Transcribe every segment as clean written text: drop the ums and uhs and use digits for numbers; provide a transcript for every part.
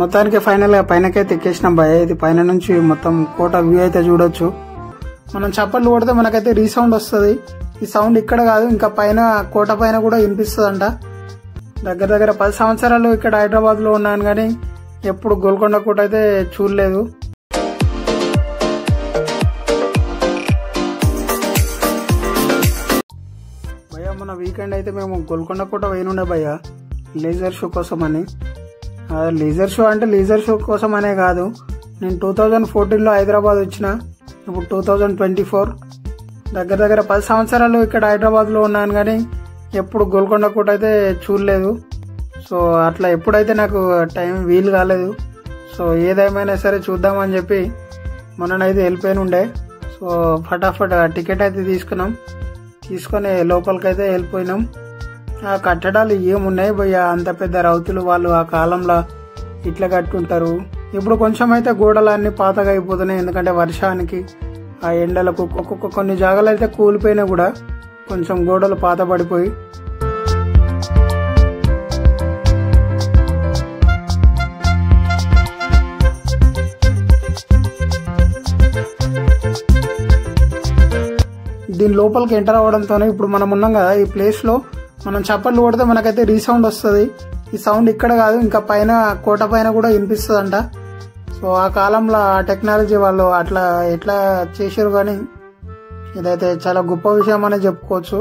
మొత్తానికి ఫైనల్ గా పైనకైతే ఎక్కేసినాం భయ. ఇది పైన నుంచి మొత్తం కోట వ్యూ అయితే చూడొచ్చు. మనం చప్పట్లు కొడితే మనకైతే రీసౌండ్ వస్తుంది. ఈ సౌండ్ ఇక్కడ కాదు, ఇంకా పైన కోట పైన కూడా వినిపిస్తుందంట. దగ్గర దగ్గర 10 సంవత్సరాలు ఇక్కడ హైదరాబాద్ లో ఉన్నాను కానీ ఎప్పుడు గోల్కొండ కోట అయితే చూడలేదు. భయ్యా మొన్న వీకెండ్ అయితే మేము గోల్కొండ కోట పోయినుండే భయ్యా లేజర్ షో కోసం అని. లేజర్ షో అంటే లేజర్ షో కోసం అనే కాదు, నేను 2014లో హైదరాబాద్ వచ్చిన, ఇప్పుడు 2024. దగ్గర దగ్గర 10 సంవత్సరాలు ఇక్కడ హైదరాబాద్ లో ఉన్నాను కానీ ఎప్పుడు గోల్కొండ కోట అయితే చూడలేదు. సో అట్లా ఎప్పుడైతే నాకు టైం వీలు కాలేదు. సో ఏదేమైనా సరే చూద్దామని చెప్పి మొన్ననైతే వెళ్ళిపోయినుండే. సో ఫటాఫట్ టికెట్ అయితే తీసుకొని లోపలికైతే వెళ్ళిపోయినాం. ఆ కట్టడాలు ఏమున్నాయి భయ్య, అంత పెద్ద రౌతులు వాళ్ళు ఆ కాలంలో ఇట్లా కట్టుంటారు. ఇప్పుడు కొంచెం అయితే గోడలు అన్ని పాతగా అయిపోతున్నాయి, ఎందుకంటే వర్షానికి ఆ ఎండలకు కొన్ని జాగాలు అయితే కూలిపోయినా కూడా కొంచెం గోడలు పాత పడిపోయి. దీని లోపలికి ఎంటర్ అవడంతోనే ఇప్పుడు మనం ఉన్నాం కదా ఈ ప్లేస్ లో, మనం చప్పట్లు కొడితే మనకైతే రీసౌండ్ వస్తుంది. ఈ సౌండ్ ఇక్కడ కాదు, ఇంకా పైన కోట పైన కూడా వినిపిస్తుందంట. సో ఆ కాలంలో ఆ టెక్నాలజీ వాళ్ళు అట్లా ఎట్లా చేశారు కానీ ఇదైతే చాలా గొప్ప విషయం అని చెప్పుకోవచ్చు.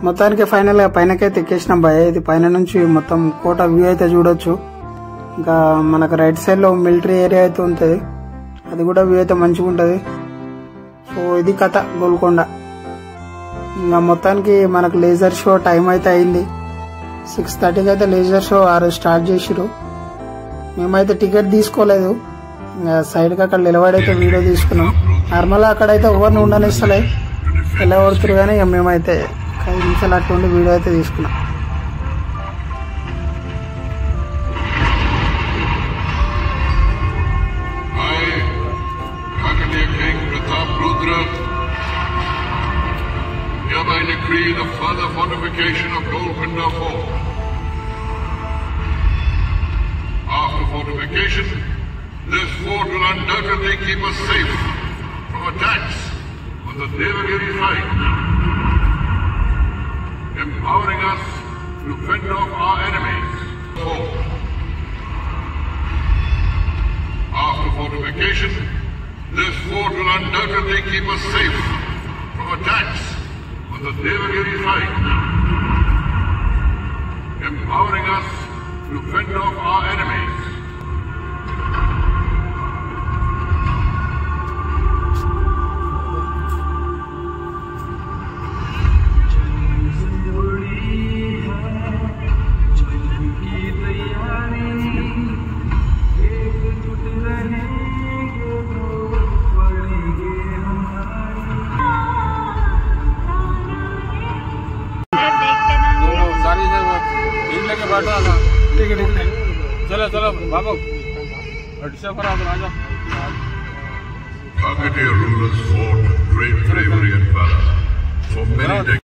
మొత్తానికి ఫైనల్ గా పైనకైతే ఎక్కేసినాం భయ. ఇది పైన నుంచి మొత్తం కోట వ్యూ అయితే చూడొచ్చు. ఇంకా మనకు రైట్ సైడ్ లో మిలిటరీ ఏరియా అయితే ఉంటుంది, అది కూడా వ్యూ అయితే మంచిగా ఉంటది. సో ఇది కథ గోల్కొండ. ఇంకా మొత్తానికి మనకు లేజర్ షో టైం అయితే అయింది. 6:30కి అయితే లేజర్ షో స్టార్ట్ చేసిరు. మేమైతే టికెట్ తీసుకోలేదు, ఇంకా సైడ్కి అక్కడ నిలబడైతే వీడియో తీసుకున్నాం. నార్మల్గా అక్కడైతే ఎవరిని ఉండనిస్తలే, వెళ్ళబడుతురు కానీ ఇక మేమైతే 5 నిమిషాలు అట్లా ఉండి వీడియో అయితే తీసుకున్నాం. Hereby decree the further fortification of Golconda Fort. After fortification, this fort will undoubtedly keep us safe from attacks on the Devagiri side, empowering us to fend off our enemies. After fortification, this fort will undoubtedly keep us safe from attacks on the Devagiri side, empowering us to fend off our enemies. चलो चलो बाबू राजा Kakatiya rulers fought great bravery and valor for many decades.